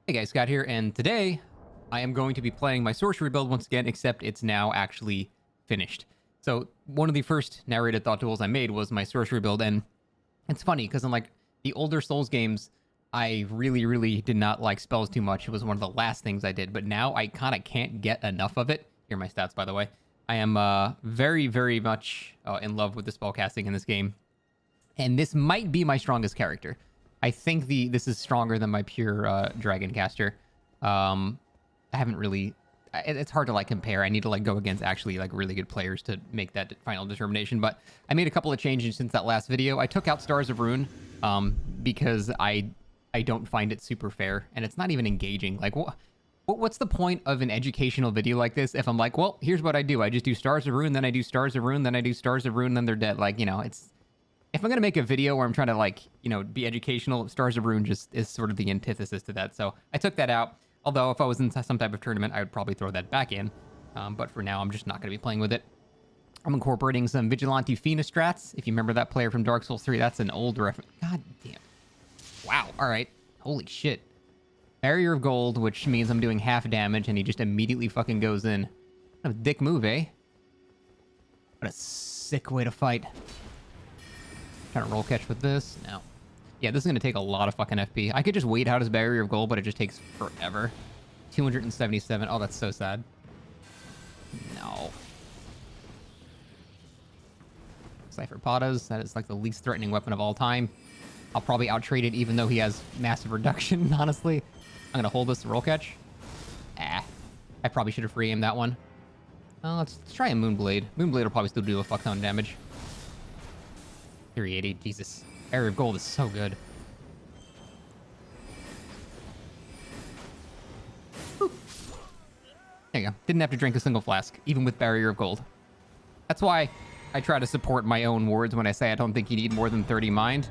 Hey guys, Scott here, and today I am going to be playing my sorcery build once again, except it's now actually finished. So one of the first narrated thought duels I made was my sorcery build, and it's funny because in like the older Souls games, I really did not like spells too much. It was one of the last things I did, but now I kind of can't get enough of it. Here are my stats, by the way. I am very much in love with the spell casting in this game, and this might be my strongest character. I think this is stronger than my pure dragon caster. I haven't really. It's hard to like compare. I need to like go against actually like really good players to make that final determination. But I made a couple of changes since that last video. I took out Stars of Ruin because I don't find it super fair, and it's not even engaging. Like what's the point of an educational video like this if I'm like, well, here's what I do. I just do Stars of Ruin, then I do Stars of Ruin, then I do Stars of Ruin, then they're dead. Like, you know, it's. If I'm going to make a video where I'm trying to, like, you know, be educational, Stars of Ruin just is sort of the antithesis to that. So I took that out. Although if I was in some type of tournament, I would probably throw that back in. But for now, I'm just not going to be playing with it. I'm incorporating some Vigilante Fina strats. If you remember that player from Dark Souls 3, that's an old reference. God damn. Wow. All right. Holy shit. Barrier of Gold, which means I'm doing half damage, and he just immediately fucking goes in. What a dick move, eh? What a sick way to fight. Trying to roll catch with this. No. Yeah, this is going to take a lot of fucking FP. I could just wait out his Barrier of Gold, but it just takes forever. 277. Oh, that's so sad. No. Cypher Patas. That is like the least threatening weapon of all time. I'll probably outtrade it even though he has massive reduction, honestly. I'm going to hold this to roll catch. Ah. I probably should have free aimed that one. Let's try a Moonblade. Moonblade will probably still do a fuck ton of damage. 380. Jesus. Barrier of Gold is so good. Whew. There you go. Didn't have to drink a single flask, even with Barrier of Gold. That's why I try to support my own words when I say I don't think you need more than 30 mind.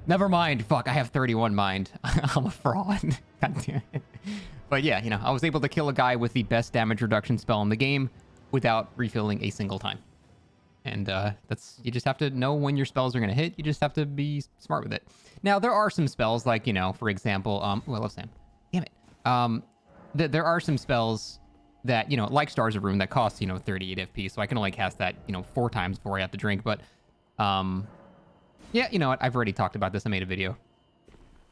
Never mind. Fuck, I have 31 mind. I'm a fraud. God damn it. But yeah, you know, I was able to kill a guy with the best damage reduction spell in the game without refilling a single time. And that's, you just have to know when your spells are going to hit. You just have to be smart with it. Now, there are some spells like, you know, for example, oh, I love Sam. Damn it. There are some spells that, you know, like Stars of Ruin that cost, you know, 38 FP. So I can only cast that, you know, 4 times before I have to drink. But, yeah, you know what? I've already talked about this. I made a video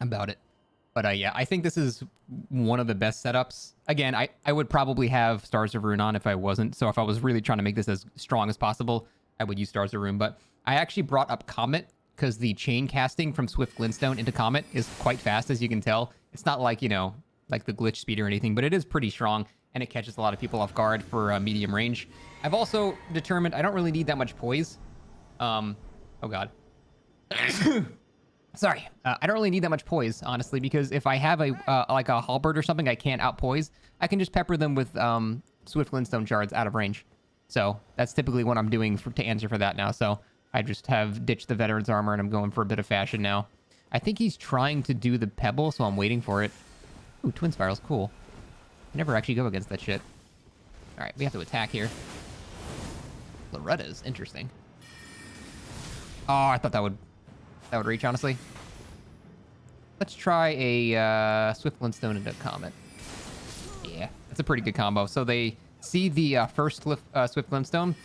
about it. But yeah, I think this is one of the best setups. Again, I would probably have Stars of Ruin on if I wasn't. So if I was really trying to make this as strong as possible, I would use Stars of Ruin. But I actually brought up Comet because the chain casting from Swift Glintstone into Comet is quite fast, as you can tell. It's not like, you know, like the glitch speed or anything, but it is pretty strong, and it catches a lot of people off guard for medium range. I've also determined I don't really need that much poise. Oh, God. Sorry. I don't really need that much poise, honestly, because if I have a like a halberd or something I can't outpoise, I can just pepper them with Swift Glintstone shards out of range. So that's typically what I'm doing to answer for that now. So I just have ditched the veteran's armor, and I'm going for a bit of fashion now. I think he's trying to do the pebble, so I'm waiting for it. Ooh, Twin Spiral's cool. I never actually go against that shit. All right, we have to attack here. Loretta's interesting. Oh, I thought that would reach, honestly. Let's try a Swift Glintstone into Comet. Yeah, that's a pretty good combo. So they see the first Swift Glintstone,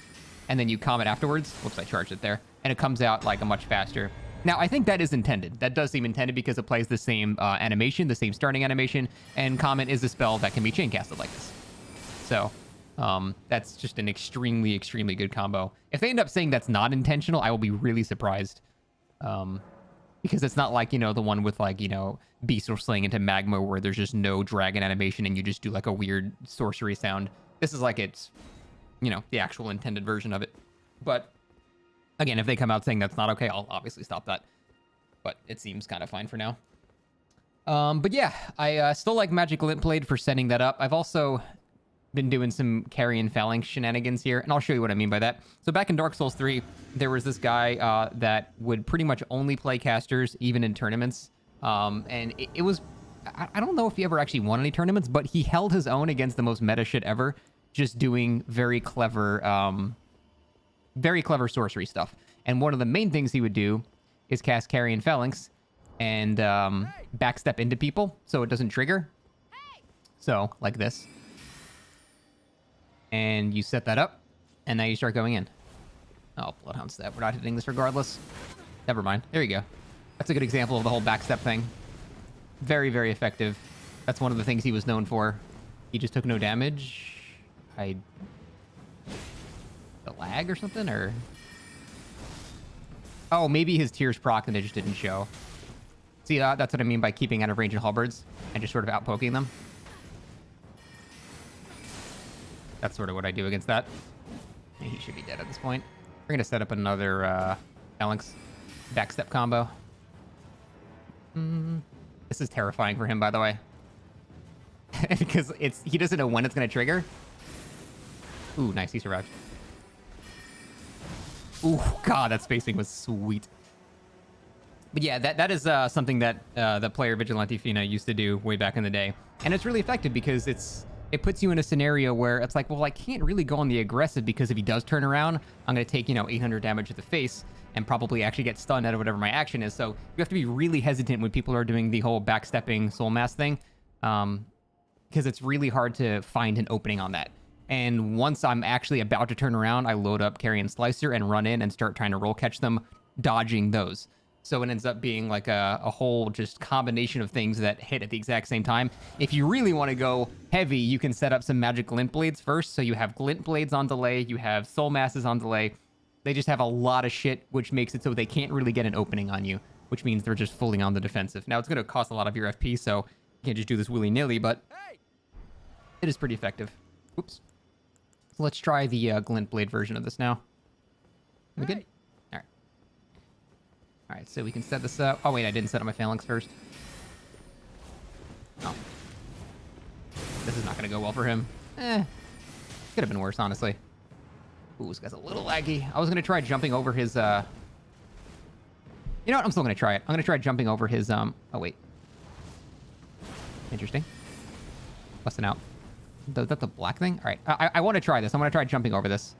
and then you Comet afterwards. Whoops, I charged it there. And it comes out like a much faster. Now, I think that is intended. That does seem intended because it plays the same animation, the same starting animation, and Comet is a spell that can be chain casted like this. So that's just an extremely good combo. If they end up saying that's not intentional, I will be really surprised. Because it's not like, you know, the one with like, you know, Beast or Slaying into Magma where there's just no dragon animation and you just do like a weird sorcery sound. This is like it's, you know, the actual intended version of it. But again, if they come out saying that's not okay, I'll obviously stop that. But it seems kind of fine for now. But yeah, I still like Magic Lint Blade for setting that up. I've also been doing some carrion phalanx shenanigans here, and I'll show you what I mean by that. So back in Dark Souls 3, there was this guy that would pretty much only play casters, even in tournaments. And it was... I don't know if he ever actually won any tournaments, but he held his own against the most meta shit ever, just doing very clever sorcery stuff. And one of the main things he would do is cast Carrion Phalanx and backstep into people so it doesn't trigger. So, like this. And you set that up, and now you start going in. Oh, Bloodhound Step. We're not hitting this regardless. Never mind. There you go. That's a good example of the whole backstep thing. Very, very effective. That's one of the things he was known for. He just took no damage. The lag or something, or... Oh, maybe his tears proc and they just didn't show. See, that's what I mean by keeping out of range in halberds and just sort of outpoking them. That's sort of what I do against that. He should be dead at this point. We're going to set up another Phalanx backstep combo. This is terrifying for him, by the way. Because he doesn't know when it's going to trigger. Ooh, nice. He survived. Ooh, God, that spacing was sweet. But yeah, that is something that the player Vigilante Fina used to do way back in the day. And it's really effective because it puts you in a scenario where it's like, well, I can't really go on the aggressive because if he does turn around, I'm going to take, 800 damage to the face and probably actually get stunned out of whatever my action is. So you have to be really hesitant when people are doing the whole backstepping soul mass thing, because it's really hard to find an opening on that. And once I'm actually about to turn around, I load up Carrion Slicer and run in and start trying to roll catch them, dodging those. So it ends up being like a whole just combination of things that hit at the exact same time. If you really want to go heavy, you can set up some magic glint blades first. So you have glint blades on delay, you have soul masses on delay. They just have a lot of shit, which makes it so they can't really get an opening on you, which means they're just fully on the defensive. Now, it's going to cost a lot of your FP, so you can't just do this willy-nilly, but it is pretty effective. Oops. So let's try the glint blade version of this now. We good? All right. All right, so we can set this up. Oh, wait, I didn't set up my Phalanx first. Oh. This is not going to go well for him. Could have been worse, honestly. Ooh, this guy's a little laggy. I was going to try jumping over his... You know what? I'm still going to try it. I'm going to try jumping over his... Oh, wait. Interesting. Busting out. Is that the black thing? All right. I want to try this. I want to try jumping over this.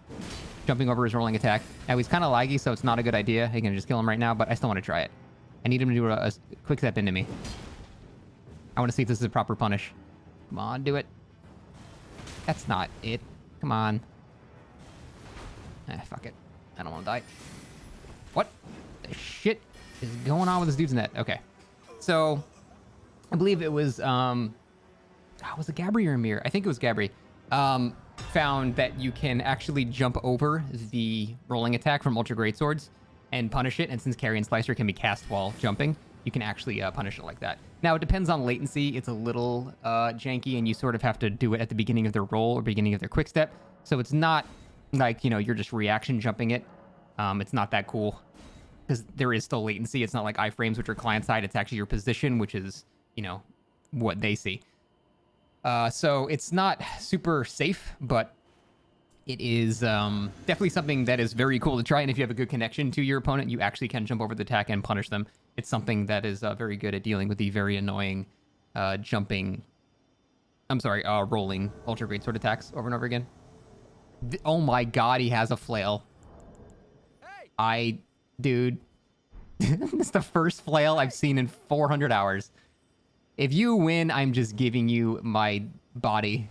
Jumping over his rolling attack. Now, he's kind of laggy, so it's not a good idea. I can just kill him right now, but I still want to try it. I need him to do a quick step into me. I want to see if this is a proper punish. Come on, do it. That's not it. Come on. Fuck it. I don't want to die. What the shit is going on with this dude's net? Okay. So, I believe it was, was it Gabri or Amir? I think it was Gabri. Found that you can actually jump over the rolling attack from Ultra Greatswords and punish it. And since Carrion Slicer can be cast while jumping, you can actually punish it like that. Now, it depends on latency. It's a little janky, and you sort of have to do it at the beginning of their roll or beginning of their quick step. So it's not like, you're just reaction jumping it. It's not that cool because there is still latency. It's not like iframes, which are client side. It's actually your position, which is, what they see. So it's not super safe, but it is definitely something that is very cool to try. And if you have a good connection to your opponent, you actually can jump over the attack and punish them. It's something that is very good at dealing with the very annoying rolling Ultra Greatsword attacks over and over again. Oh my god, he has a flail. Dude, this is the first flail I've seen in 400 hours. If you win, I'm just giving you my body.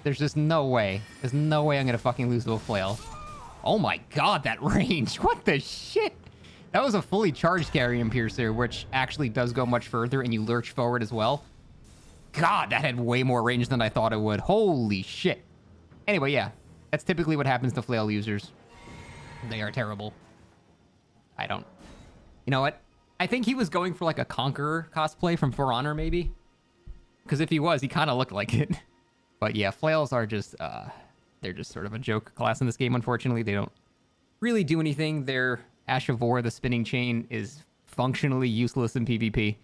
There's just no way. There's no way I'm gonna fucking lose to a flail. Oh my god, that range. What the shit? That was a fully charged Carrion Piercer, which actually does go much further, and you lurch forward as well. God, that had way more range than I thought it would. Holy shit. Anyway, yeah. That's typically what happens to flail users. They are terrible. You know what? I think he was going for like a Conqueror cosplay from For Honor, maybe? Because if he was, he kind of looked like it. But yeah, flails are just, they're just sort of a joke class in this game, unfortunately. They don't really do anything. Their Ash of War, the spinning chain, is functionally useless in PvP.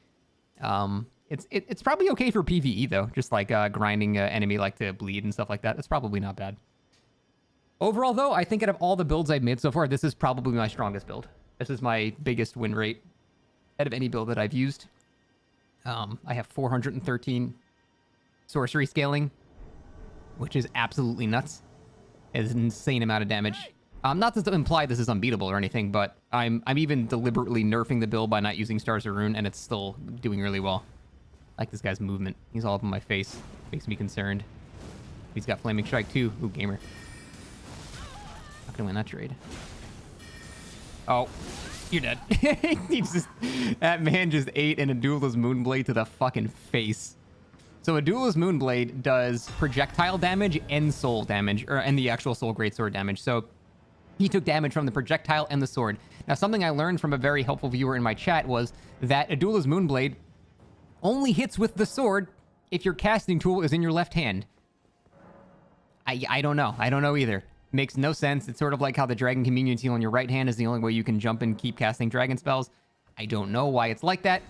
It's probably okay for PvE, though. Just like grinding an enemy like to bleed and stuff like that. It's probably not bad. Overall, though, I think out of all the builds I've made so far, this is probably my strongest build. This is my biggest win rate out of any build that I've used. I have 413 sorcery scaling, which is absolutely nuts. It's an insane amount of damage. Not to imply this is unbeatable or anything, but I'm even deliberately nerfing the build by not using Stars of Rune, and it's still doing really well. I like this guy's movement. He's all up in my face. Makes me concerned. He's got Flaming Strike too. Ooh, gamer. Not gonna win that trade. Oh, you're dead. That man just ate in a Duelist Moonblade to the fucking face. So a Duelist Moonblade does projectile damage and soul damage, and the actual soul greatsword damage. So he took damage from the projectile and the sword. Now, something I learned from a very helpful viewer in my chat was that a Duelist Moonblade only hits with the sword if your casting tool is in your left hand. I don't know. I don't know either. Makes no sense. It's sort of like how the Dragon Communion Seal on your right hand is the only way you can jump and keep casting dragon spells. I don't know why it's like that,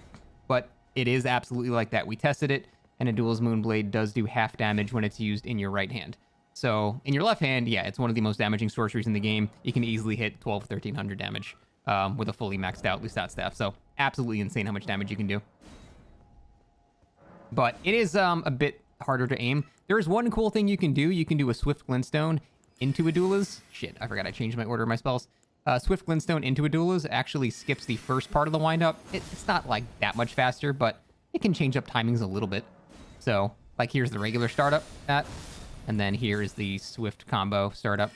but it is absolutely like that. We tested it, and a Duelist Moonblade does do half damage when it's used in your right hand. So in your left hand, yeah, it's one of the most damaging sorceries in the game. You can easily hit 12, 1300 damage with a fully maxed out Lusat Staff. So absolutely insane how much damage you can do. But it is a bit harder to aim. There is one cool thing you can do. You can do a Swift Glintstone into a Duelist. Shit, I forgot I changed my order of my spells. Swift Glintstone into a Duelist actually skips the first part of the windup. It's not like that much faster, but it can change up timings a little bit. So, like, here's the regular startup at, and then here is the Swift combo startup.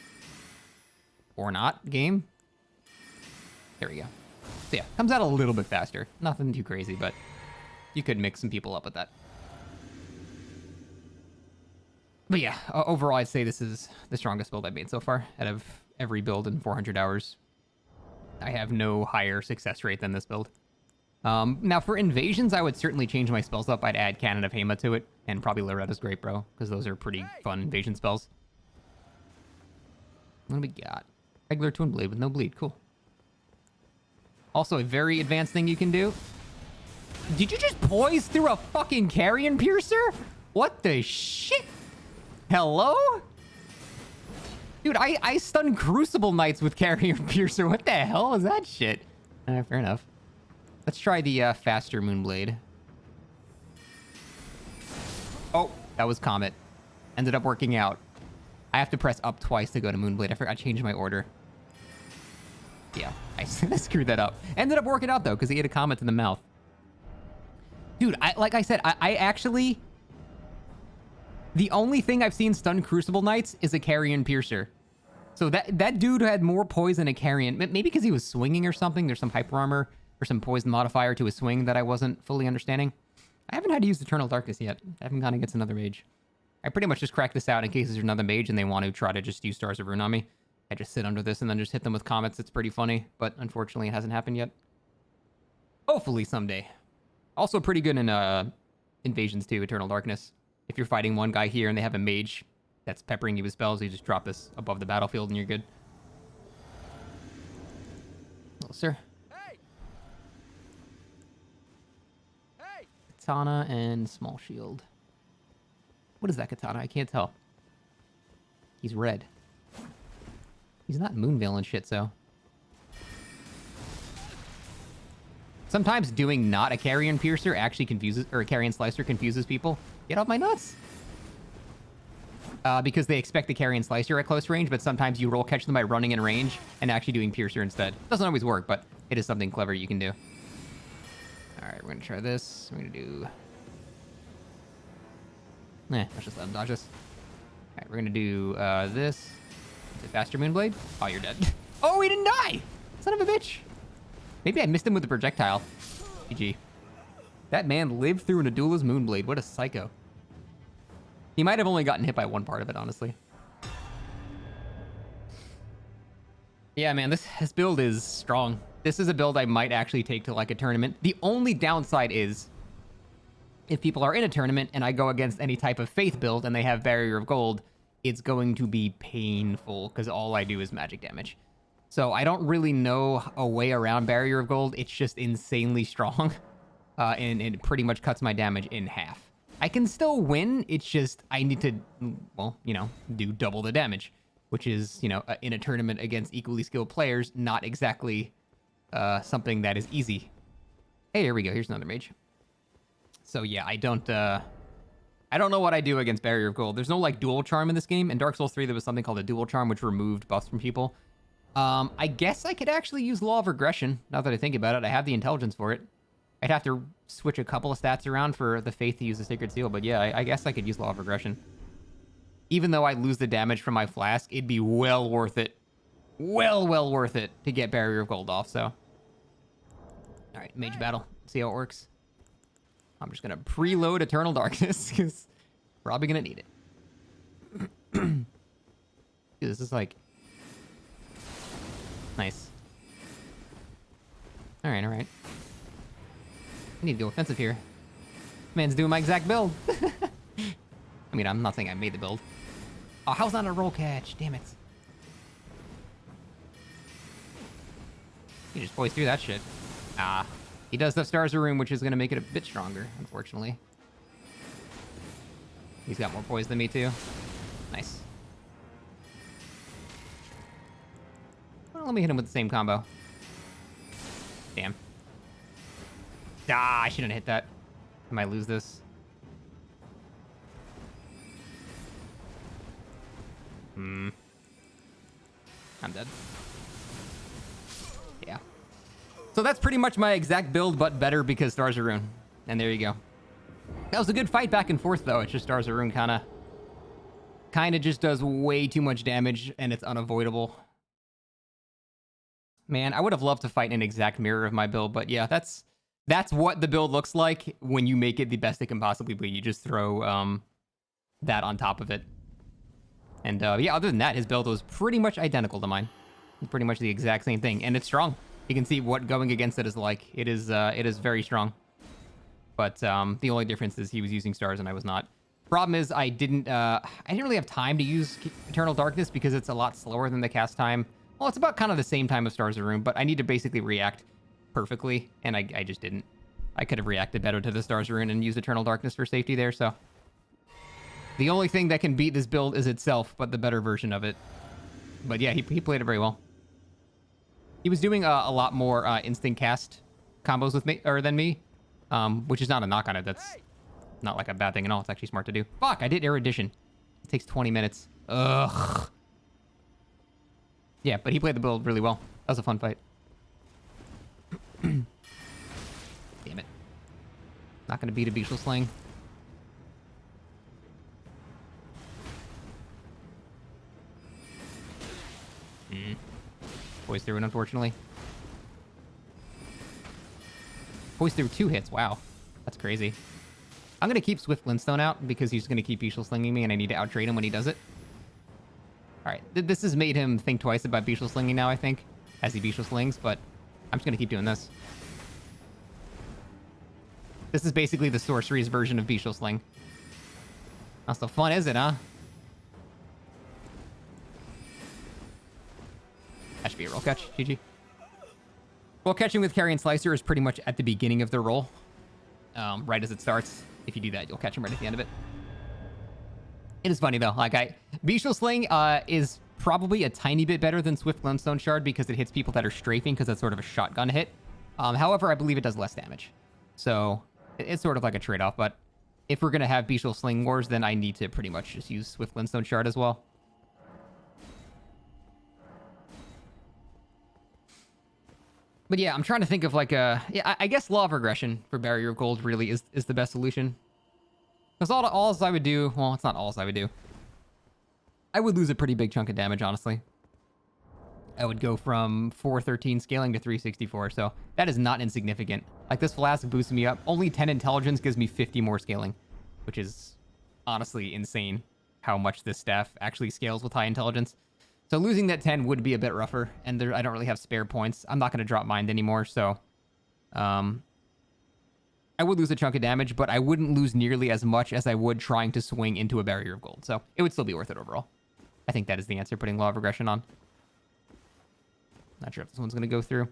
Or not game. There we go. So yeah, comes out a little bit faster. Nothing too crazy, but you could mix some people up with that. But yeah, overall, I'd say this is the strongest build I've made so far out of every build in 400 hours. I have no higher success rate than this build. Now, for invasions, I would certainly change my spells up. I'd add Cannon of Hema to it, and probably Loretta's Great Bro, because those are pretty fun invasion spells. What do we got? Regular Twin Blade with no bleed. Cool. Also, a very advanced thing you can do. Did you just poise through a fucking Carrion Piercer? What the shit? Hello? Dude, I stun Crucible Knights with Carrion Piercer. What the hell is that shit? Fair enough. Let's try the faster Moonblade. Oh, that was Comet. Ended up working out. I have to press up twice to go to Moonblade. I forgot I changed my order. Yeah, I screwed that up. Ended up working out, though, because he ate a Comet in the mouth. Dude, like I said, I actually... The only thing I've seen stun Crucible Knights is a Carrion Piercer. So that dude had more poison than a Carrion. Maybe because he was swinging or something. There's some hyper armor or some poison modifier to his swing that I wasn't fully understanding. I haven't had to use Eternal Darkness yet. I haven't gone against another mage. I pretty much just cracked this out in case there's another mage and they want to try to just use Stars of Rune on me. I just sit under this and then just hit them with comets. It's pretty funny, but unfortunately it hasn't happened yet. Hopefully someday. Also pretty good in invasions too, Eternal Darkness. If you're fighting one guy here and they have a mage that's peppering you with spells, you just drop this above the battlefield and you're good. Hello, sir. Hey! Hey! Katana and small shield. What is that katana? I can't tell. He's red. He's not Moonveil and shit, so. Sometimes doing not a Carrion Piercer actually confuses, or a Carrion Slicer confuses people. Get off my nuts! Because they expect the Carrion Slicer at close range, but sometimes you roll catch them by running in range and actually doing Piercer instead. Doesn't always work, but it is something clever you can do. Alright, we're gonna try this. We're gonna do... let's just let him dodge us. Alright, we're gonna do this. Is it faster Moonblade? Oh, you're dead. Oh, he didn't die! Son of a bitch! Maybe I missed him with the projectile. GG. That man lived through a Duelist Moonblade. What a psycho. He might have only gotten hit by one part of it, honestly. Yeah, man, this build is strong. This is a build I might actually take to, like, a tournament. The only downside is, if people are in a tournament and I go against any type of Faith build and they have Barrier of Gold, it's going to be painful, because all I do is magic damage. So I don't really know a way around Barrier of Gold. It's just insanely strong. And it pretty much cuts my damage in half. I can still win. It's just I need to, well, you know, do double the damage. Which is, you know, in a tournament against equally skilled players, not exactly something that is easy. Hey, here we go. Here's another mage. So yeah, I don't know what I do against Barrier of Gold. There's no, like, dual charm in this game. In Dark Souls 3, there was something called a dual charm, which removed buffs from people. I guess I could actually use Law of Regression, now that I think about it. I have the intelligence for it. I'd have to switch a couple of stats around for the Faith to use the Sacred Seal, but yeah, I guess I could use Law of Regression. Even though I lose the damage from my flask, it'd be well worth it. Well worth it to get Barrier of Gold off, so. Alright, Mage Battle. See how it works. I'm just gonna preload Eternal Darkness, because probably gonna need it. Dude, this is like... Nice. Alright. I need to go offensive here. Man's doing my exact build. I mean, I'm not saying I made the build. Oh, how's that a roll catch? Damn it. He just poised through that shit. Ah. He does have Stars of Room, which is going to make it a bit stronger, unfortunately. He's got more poise than me, too. Nice. Well, let me hit him with the same combo. Damn. Ah, I shouldn't have hit that. I might lose this. I'm dead. Yeah. So that's pretty much my exact build, but better because Stars of Rune. And there you go. That was a good fight back and forth, though. It's just Stars of Rune kind of just does way too much damage, and it's unavoidable. Man, I would have loved to fight an exact mirror of my build, but yeah, that's what the build looks like when you make it the best it can possibly be. You just throw that on top of it. And yeah, other than that, his build was pretty much identical to mine. Pretty much the exact same thing, and it's strong. You can see what going against it is like. It is very strong. But the only difference is he was using stars and I was not. Problem is I didn't really have time to use Eternal Darkness because it's a lot slower than the cast time. Well, it's about kind of the same time as Stars of Rune, but I need to basically react perfectly, and I just didn't. I could have reacted better to the Stars of Rune and used Eternal Darkness for safety there, so. The only thing that can beat this build is itself, but the better version of it. But yeah, he played it very well. He was doing a lot more instant cast combos with me, or than me, which is not a knock on it. That's not like a bad thing at all. It's actually smart to do. Fuck, I did Erudition. It takes 20 minutes. Ugh. Yeah, but he played the build really well. That was a fun fight. Damn it. Not gonna beat a Beetle Sling. Poised through it, unfortunately. Poised through 2 hits. Wow. That's crazy. I'm going to keep Swift Glintstone out because he's going to keep Beetle Slinging me and I need to outtrade him when he does it. Alright. This has made him think twice about Beetle Slinging now, I think, as he Beetle Slings, but I'm just going to keep doing this. This is basically the Sorcery's version of Beetle Sling. Not so fun, is it, huh? That should be a roll catch. GG. Roll catching with Carrion Slicer is pretty much at the beginning of the roll. Right as it starts. If you do that, you'll catch him right at the end of it. It is funny, though. Like, Beetle Sling is probably a tiny bit better than Swift Glintstone Shard because it hits people that are strafing because it's sort of a shotgun hit. However, I believe it does less damage. So, it's sort of like a trade-off. But if we're going to have Beetle Sling Wars, then I need to pretty much just use Swift Glintstone Shard as well. But yeah, I'm trying to think of like a... Yeah, I guess Law of Regression for Barrier of Gold really is the best solution. Because all I would do... Well, it's not all I would do. I would lose a pretty big chunk of damage, honestly. I would go from 413 scaling to 364, so that is not insignificant. Like, this Flask boosts me up. Only 10 intelligence gives me 50 more scaling, which is honestly insane how much this staff actually scales with high intelligence. So losing that 10 would be a bit rougher, and I don't really have spare points. I'm not going to drop Mind anymore, so... I would lose a chunk of damage, but I wouldn't lose nearly as much as I would trying to swing into a Barrier of Gold, so it would still be worth it overall. I think that is the answer, putting Law of Regression on. Not sure if this one's going to go through.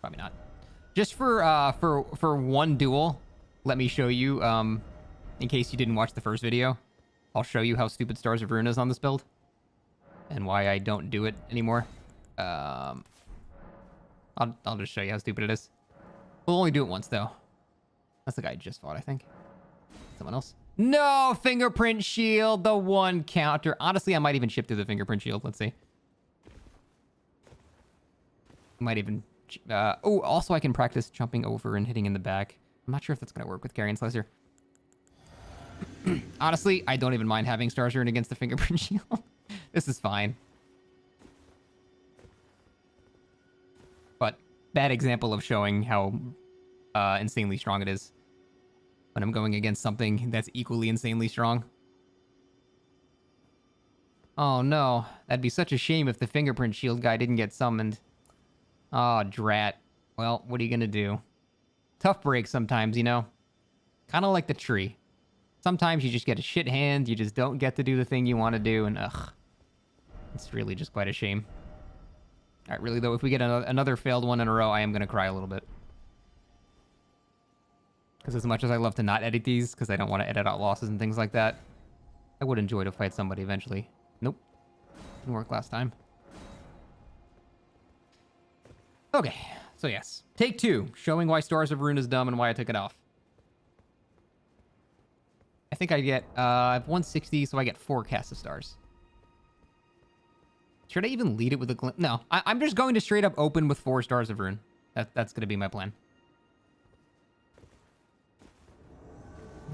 Probably not. Just for one duel, let me show you, in case you didn't watch the first video. I'll show you how stupid Stars of Rune is on this build. And why I don't do it anymore. I'll just show you how stupid it is. We'll only do it once, though. That's the guy I just fought, I think. Someone else. No! Fingerprint Shield! The one counter. Honestly, I might even ship through the Fingerprint Shield. Let's see. Might even Oh, also I can practice jumping over and hitting in the back. I'm not sure if that's going to work with Carrion Slicer. Honestly, I don't even mind having Stars Rune against the Fingerprint Shield. This is fine. But bad example of showing how insanely strong it is when I'm going against something that's equally insanely strong. Oh no, that'd be such a shame if the Fingerprint Shield guy didn't get summoned. Oh, drat. Well, what are you gonna do? Tough break sometimes, you know? Kind of like the tree. Sometimes you just get a shit hand, you just don't get to do the thing you want to do, and ugh. It's really just quite a shame. Alright, really though, if we get another failed one in a row, I am gonna cry a little bit. Because as much as I love to not edit these, because I don't want to edit out losses and things like that, I would enjoy to fight somebody eventually. Nope. Didn't work last time. Okay, so yes. Take 2, showing why Stars of Rune is dumb and why I took it off. I think I get, I have 160, so I get 4 Cast of Stars. Should I even lead it with a glimpse? No, I'm just going to straight up open with 4 Stars of Rune. That's going to be my plan.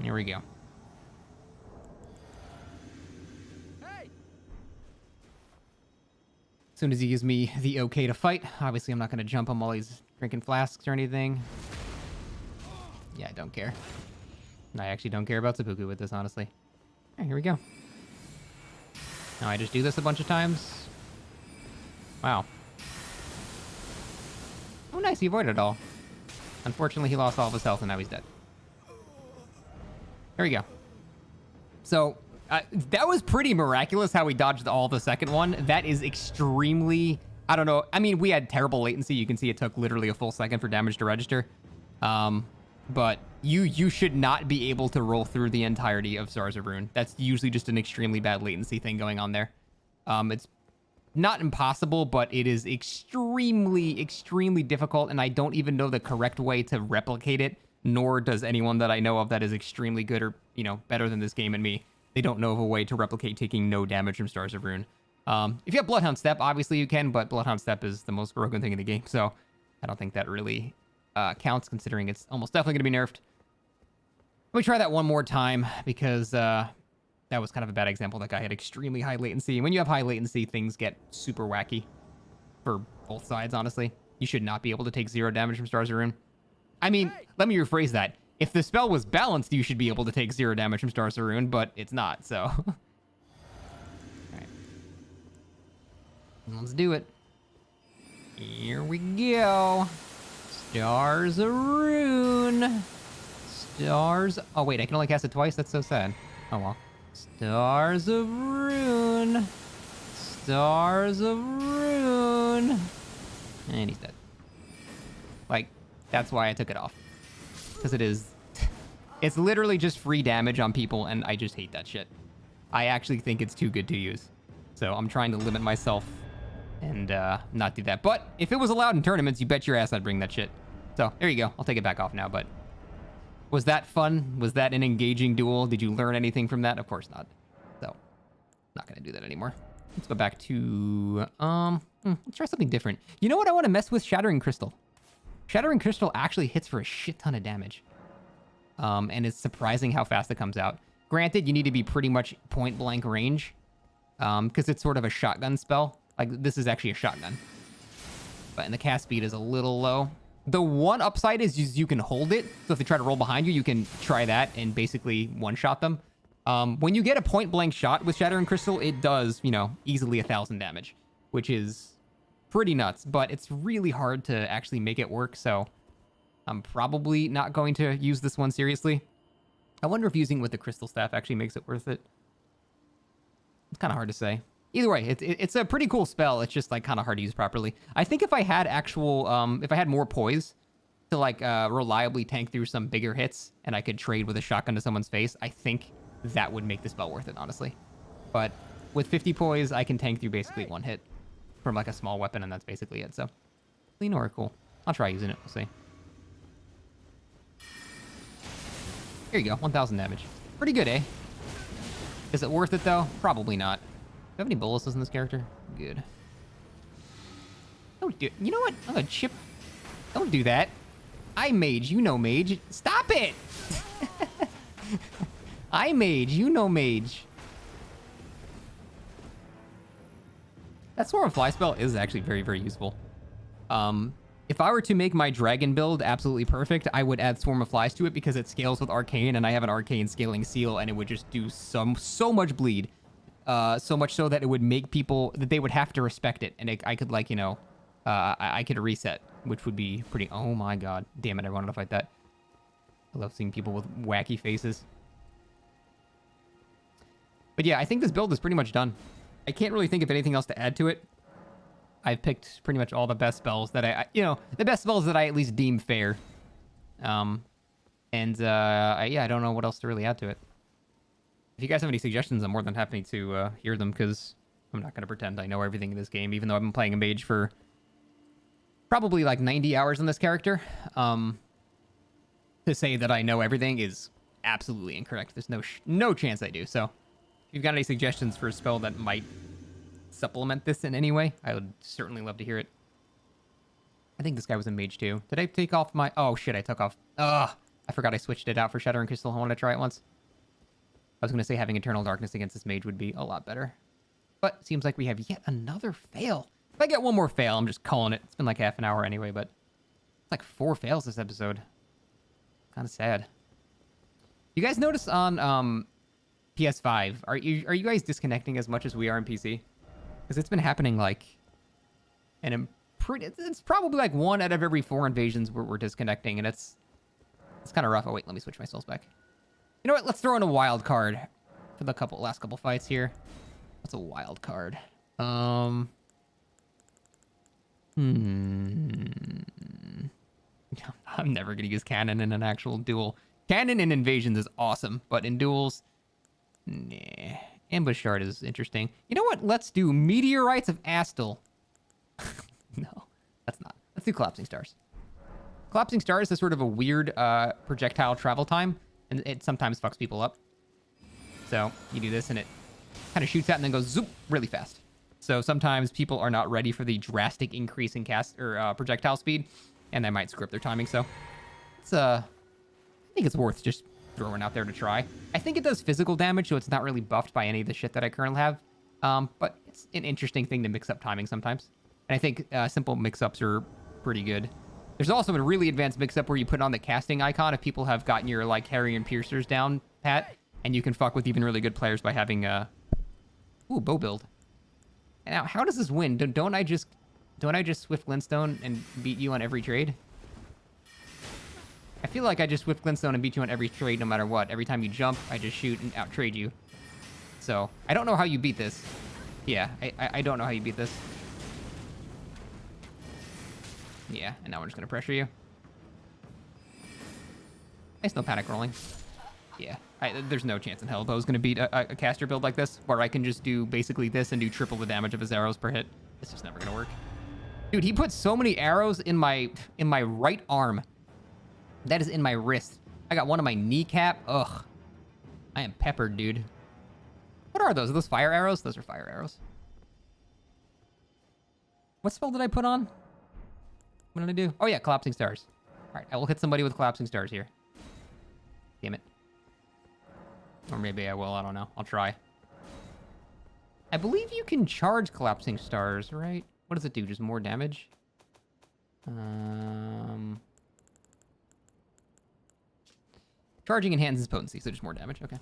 Here we go. Hey! As soon as he gives me the okay to fight, obviously I'm not going to jump him while he's drinking flasks or anything. Yeah, I don't care. I actually don't care about Seppuku with this, honestly. Alright, here we go. Now I just do this a bunch of times. Wow. Oh, nice, he avoided it all. Unfortunately, he lost all of his health and now he's dead. There we go. So, that was pretty miraculous how we dodged all the second one. That is extremely... I don't know. I mean, we had terrible latency. You can see it took literally a full second for damage to register. But you should not be able to roll through the entirety of Stars of Rune. That's usually just an extremely bad latency thing going on there. It's not impossible, but it is extremely, extremely difficult, and I don't even know the correct way to replicate it, nor does anyone that I know of that is extremely good or, you know, better than this game and me. They don't know of a way to replicate taking no damage from Stars of Rune. If you have Bloodhound Step, obviously you can, but Bloodhound Step is the most broken thing in the game, so I don't think that really counts, considering it's almost definitely going to be nerfed. Let me try that one more time, because that was kind of a bad example. That guy had extremely high latency, and when you have high latency, things get super wacky for both sides, honestly. You should not be able to take 0 damage from Stars of Rune. I mean, let me rephrase that. If the spell was balanced, you should be able to take 0 damage from Stars of Rune, but it's not, so... Alright. Let's do it. Here we go. Stars of Rune. Stars... Oh, wait, I can only cast it twice? That's so sad. Oh, well. Stars of Rune. Stars of Rune. And he's dead. Like, that's why I took it off. Because it is... It's literally just free damage on people, and I just hate that shit. I actually think it's too good to use. So I'm trying to limit myself and not do that. But if it was allowed in tournaments, you bet your ass I'd bring that shit. So, there you go. I'll take it back off now, but... Was that fun? Was that an engaging duel? Did you learn anything from that? Of course not. So, not gonna do that anymore. Let's go back to... let's try something different. You know what? I want to mess with Shattering Crystal. Shattering Crystal actually hits for a shit ton of damage. And it's surprising how fast it comes out. Granted, you need to be pretty much point-blank range. Because it's sort of a shotgun spell. Like, this is actually a shotgun. And the cast speed is a little low. The one upside is you can hold it. So if they try to roll behind you, you can try that and basically one-shot them. When you get a point-blank shot with Shattering Crystal, it does, you know, easily 1,000 damage. Which is pretty nuts. But it's really hard to actually make it work, so... I'm probably not going to use this one seriously. I wonder if using it with the Crystal Staff actually makes it worth it. It's kind of hard to say. Either way, it's a pretty cool spell. It's just, like, kind of hard to use properly. I think if I had actual... if I had more poise to, like, reliably tank through some bigger hits and I could trade with a shotgun to someone's face, I think that would make the spell worth it, honestly. But with 50 poise, I can tank through basically one hit from, like, a small weapon, and that's basically it, so... Lenore, cool. I'll try using it. We'll see. Here you go, 1,000 damage. Pretty good, eh? Is it worth it, though? Probably not. Do you have any boluses in this character? Good. Oh, dude. You know what? I'm gonna chip Don't do that. I mage, you know mage. Stop it! I mage, you know mage. That Swarm of Fly spell is actually very, very useful. If I were to make my dragon build absolutely perfect, I would add Swarm of Flies to it because it scales with Arcane, and I have an Arcane scaling seal, and it would just do so much bleed. So much so that it would make people, that they would have to respect it, and I could, like, you know, I could reset, which would be pretty, oh my god. Damn it, I wanted to fight that. I love seeing people with wacky faces. But yeah, I think this build is pretty much done. I can't really think of anything else to add to it. I've picked pretty much all the best spells that the best spells that I at least deem fair. Yeah, I don't know what else to really add to it. If you guys have any suggestions, I'm more than happy to hear them, because I'm not going to pretend I know everything in this game, even though I've been playing a mage for probably like 90 hours on this character. To say that I know everything is absolutely incorrect. There's no chance I do. So if you've got any suggestions for a spell that might supplement this in any way, I would certainly love to hear it. I think this guy was a mage too. Did I take off my... Oh shit, I took off... Ugh! I forgot I switched it out for Shattering Crystal. I wanted to try it once. I was going to say having Eternal Darkness against this mage would be a lot better. But it seems like we have yet another fail. If I get one more fail, I'm just calling it. It's been like half an hour anyway, but... It's like 4 fails this episode. Kind of sad. You guys notice on PS5, are you guys disconnecting as much as we are on PC? Because it's been happening like... And it's probably like 1 out of every 4 invasions where we're disconnecting, and it's kind of rough. Oh wait, let me switch my souls back. You know what? Let's throw in a wild card for the last couple fights here. What's a wild card? I'm never gonna use cannon in an actual duel. Cannon in invasions is awesome, but in duels, nah. Ambush shard is interesting. You know what? Let's do Meteorites of Astal. No, that's not. Let's do Collapsing Stars. Collapsing Stars is sort of a weird projectile travel time, and it sometimes fucks people up. So you do this, and it kind of shoots out and then goes zoop really fast. So sometimes people are not ready for the drastic increase in cast or projectile speed, and they might screw up their timing. So it's I think it's worth just throwing out there to try. I think it does physical damage, so it's not really buffed by any of the shit that I currently have. But it's an interesting thing to mix up timing sometimes. And I think simple mix-ups are pretty good. There's also a really advanced mix-up where you put on the casting icon if people have gotten your like Harry and Piercers down pat, and you can fuck with even really good players by having bow build. Now, how does this win? Don't I just Swift Glintstone and beat you on every trade? I feel like I just Swift Glintstone and beat you on every trade no matter what. Every time you jump, I just shoot and out-trade you. So, I don't know how you beat this. Yeah, I don't know how you beat this. Yeah, and now we're just going to pressure you. Nice, no panic rolling. Yeah, there's no chance in hell if I was going to beat a caster build like this, where I can just do basically this and do triple the damage of his arrows per hit. It's just never going to work. Dude, he put so many arrows in my right arm. That is in my wrist. I got one on my kneecap. Ugh. I am peppered, dude. What are those? Are those fire arrows? Those are fire arrows. What spell did I put on? What did I do? Oh yeah, Collapsing Stars. All right, I will hit somebody with Collapsing Stars here. Damn it. Or maybe I will, I don't know. I'll try. I believe you can charge Collapsing Stars, right? What does it do? Just more damage? Charging enhances potency, so just more damage. Okay. I'm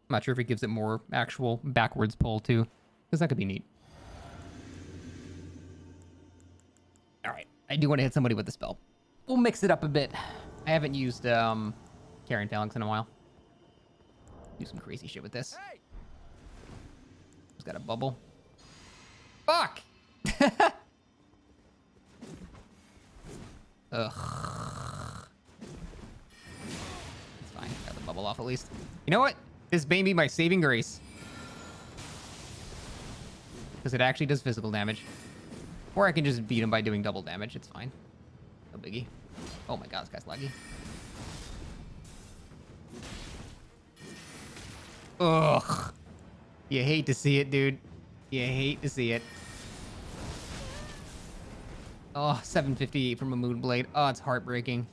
not sure if it gives it more actual backwards pull, too. Because that could be neat. Alright. I do want to hit somebody with the spell. We'll mix it up a bit. I haven't used Carrion Phalanx in a while. Do some crazy shit with this. It's got a bubble. Fuck! Ugh. It's fine. Got the bubble off at least. You know what? This may be my saving grace. Because it actually does physical damage. Or I can just beat him by doing double damage. It's fine. No biggie. Oh my god, this guy's laggy. Ugh. You hate to see it, dude. You hate to see it. Oh, 758 from a Moonblade. Oh, it's heartbreaking.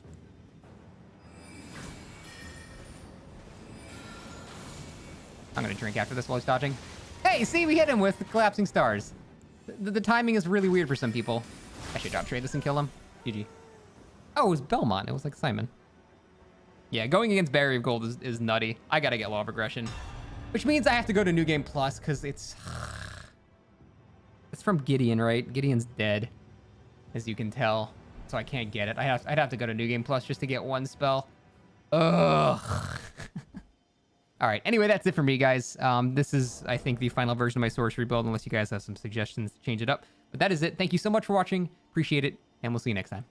I'm gonna drink after this while he's dodging. Hey, see, we hit him with the collapsing stars. The timing is really weird for some people. I should drop trade this and kill him. GG. Oh, it was Belmont. It was like Simon. Yeah, going against Barrier of Gold is nutty. I gotta get Law of Aggression. Which means I have to go to New Game Plus, because it's from Gideon, right? Gideon's dead, as you can tell. So I can't get it. I'd have to go to New Game Plus just to get one spell. Ugh. All right. Anyway, that's it for me, guys. This is, I think, the final version of my sorcery build, unless you guys have some suggestions to change it up. But that is it. Thank you so much for watching. Appreciate it, and we'll see you next time.